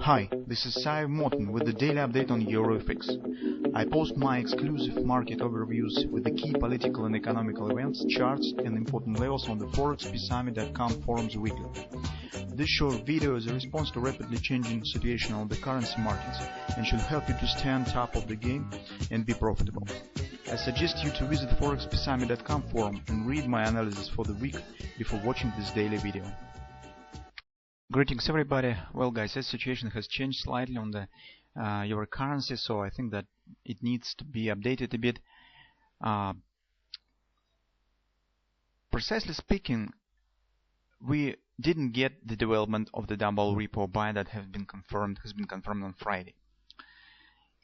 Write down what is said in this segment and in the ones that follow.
Hi, this is Sive Morten with the daily update on EuroFX. I post my exclusive market overviews with the key political and economical events, charts and important levels on the ForexPeaceArmy.com forums weekly. This short video is a response to rapidly changing situation on the currency markets and should help you to stay on top of the game and be profitable. I suggest you to visit the ForexPeaceArmy.com forum and read my analysis for the week before watching this daily video. Greetings everybody. Well guys, this situation has changed slightly on the euro currency, so I think that it needs to be updated a bit. Precisely speaking, we didn't get the development of the double repo buy that has been confirmed on Friday.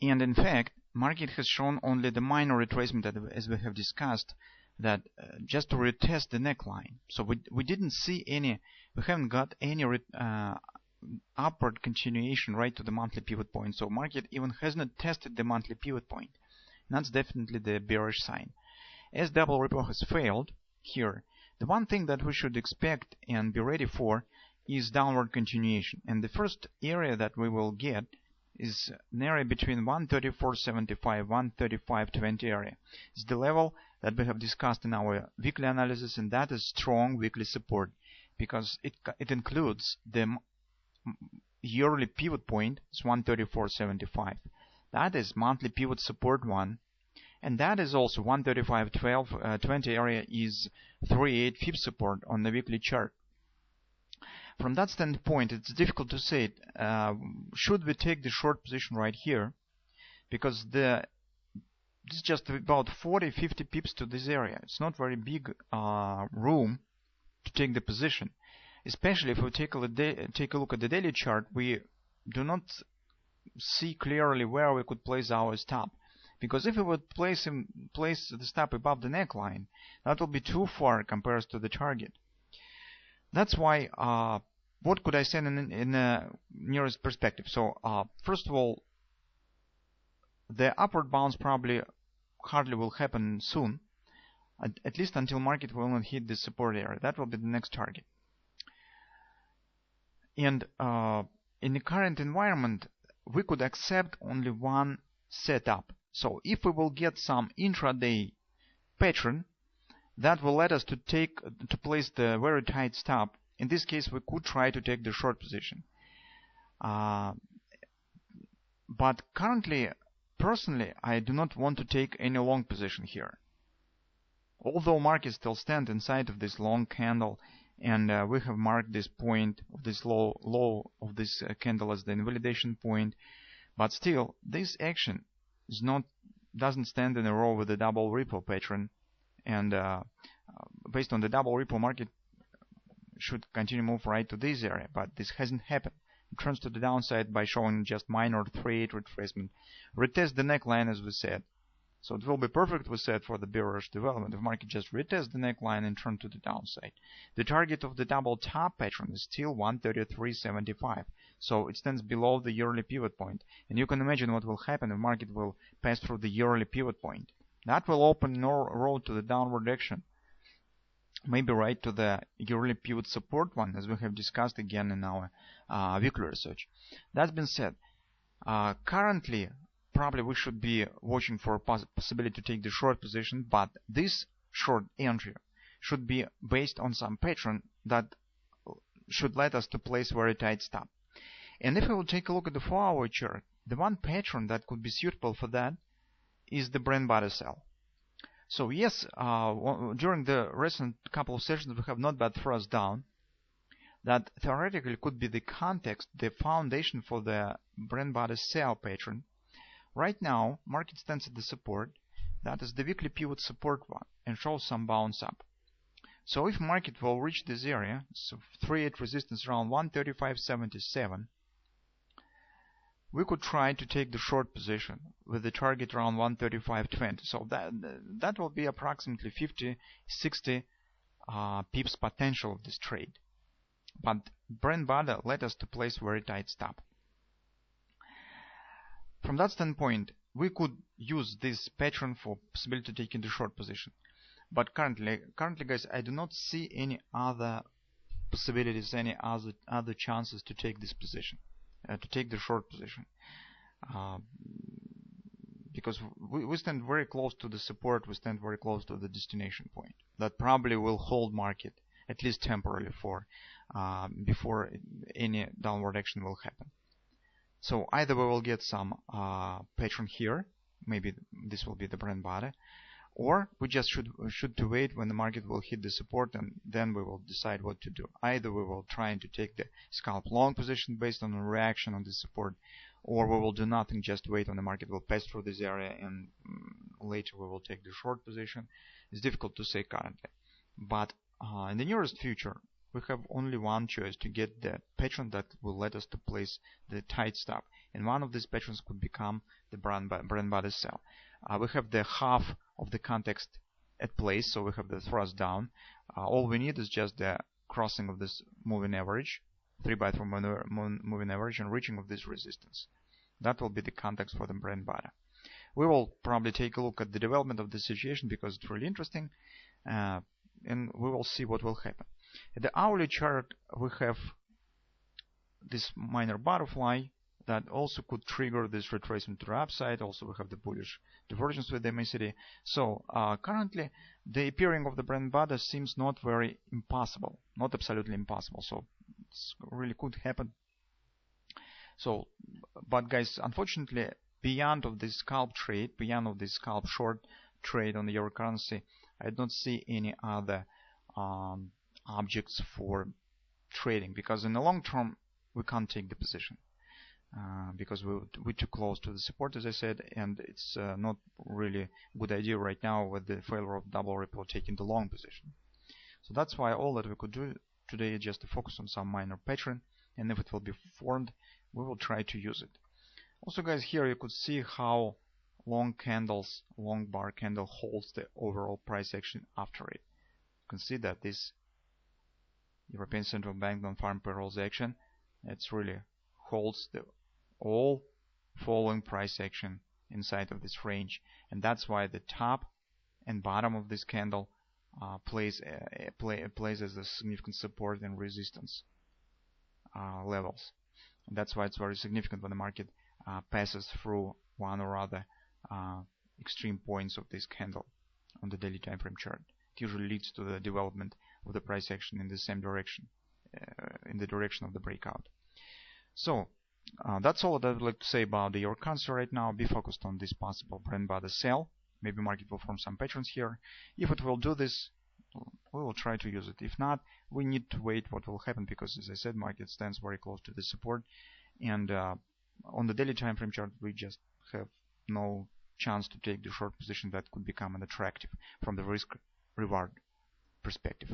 And in fact, market has shown only the minor retracement that, as we have discussed, that just to retest the neckline. So we didn't see any, we haven't got any upward continuation right to the monthly pivot point. So market even has not tested the monthly pivot point. And that's definitely the bearish sign. As double repo has failed here, the one thing that we should expect and be ready for is downward continuation. And the first area that we will get is an area between 134.75, 135.20 area. It's the level that we have discussed in our weekly analysis, and that is strong weekly support because it includes the yearly pivot point. It's 134.75. That is monthly pivot support one, and that is also 135.12, 20 area is 38 fib support on the weekly chart. From that standpoint, it's difficult to say it. Should we take the short position right here, because this is just about 40-50 pips to this area. It's not very big room to take the position, especially if we take a look at the daily chart. We do not see clearly where we could place our stop, because if we would place the stop above the neckline, that will be too far compared to the target. That's why, what could I say in the nearest perspective? So, first of all, the upward bounce probably hardly will happen soon, at least until market will not hit the support area. That will be the next target. And in the current environment, we could accept only one setup. So if we will get some intraday pattern, that will let us to place the very tight stop. In this case, we could try to take the short position. But currently, personally, I do not want to take any long position here. Although market still stands inside of this long candle, and we have marked this point of this low of this candle as the invalidation point, but still, this action doesn't stand in a row with the double repo pattern. And based on the double repo, market should continue move right to this area, but this hasn't happened. It turns to the downside by showing just minor 3-8 retracement. Retest the neckline, as we said. So it will be perfectly set for the bearish development if market just retest the neckline and turn to the downside. The target of the double top pattern is still 133.75. So it stands below the yearly pivot point. And you can imagine what will happen if market will pass through the yearly pivot point. That will open no road to the downward action, maybe right to the yearly pivot support one, as we have discussed again in our weekly research. That being said, currently probably we should be watching for a possibility to take the short position, but this short entry should be based on some pattern that should let us to place very tight stop. And if we will take a look at the 4-hour chart, the one pattern that could be suitable for that is the brand body sell. So yes, during the recent couple of sessions we have not bad thrust down. That theoretically could be the context, the foundation for the brand body sell pattern. Right now, market stands at the support. That is the weekly pivot support one, and shows some bounce up. So if market will reach this area, so 3-8 resistance around 135.77, we could try to take the short position with the target around 135.20. So that will be approximately 50-60 pips potential of this trade. But brand body led us to place very tight stop. From that standpoint, we could use this pattern for possibility to take in the short position. But currently guys, I do not see any other possibilities, any other chances to take this position. to take the short position. Because we stand very close to the support, we stand very close to the destination point. That probably will hold market, at least temporarily, for before any downward action will happen. So either we will get some pattern here, maybe this will be the bread and butter, or we just should to wait when the market will hit the support, and then we will decide what to do. Either we will try to take the scalp long position based on a reaction on the support, or we will do nothing, just wait when the market will pass through this area, and later we will take the short position. It's difficult to say currently, but in the nearest future we have only one choice: to get the pattern that will let us to place the tight stop, and one of these patterns could become the bread and butter sell. We have the half of the context at place, so we have the thrust down. All we need is just the crossing of this moving average, 3x4 moving average, and reaching of this resistance. That will be the context for the bread and butter. We will probably take a look at the development of the situation because it's really interesting, and we will see what will happen. At the hourly chart, we have this minor butterfly that also could trigger this retracement to the upside. Also, we have the bullish divergence with the MACD. So currently, the appearing of the bread and butter seems not very impossible, not absolutely impossible. So it really could happen. So, but guys, unfortunately, beyond of this scalp trade, beyond of this scalp short trade on the euro currency, I don't see any other objects for trading, because in the long term we can't take the position. Because we're too close to the support, as I said, and it's not really a good idea right now with the failure of double ripple taking the long position. So that's why all that we could do today is just to focus on some minor pattern, and if it will be formed, we will try to use it. Also, guys, here you could see how long bar candle holds the overall price action after it. You can see that this European Central Bank non-farm payrolls action, it's really holds the all following price action inside of this range, and that's why the top and bottom of this candle plays as a significant support and resistance levels. And that's why it's very significant when the market passes through one or other extreme points of this candle on the daily time frame chart. It usually leads to the development of the price action in the same direction, in the direction of the breakout. So that's all that I would like to say about the euro currency right now. Be focused on this possible bread and butter sell. Maybe market will form some patterns here. If it will do this, we will try to use it. If not, we need to wait what will happen, because as I said, market stands very close to the support, and on the daily time frame chart we just have no chance to take the short position that could become unattractive from the risk reward perspective.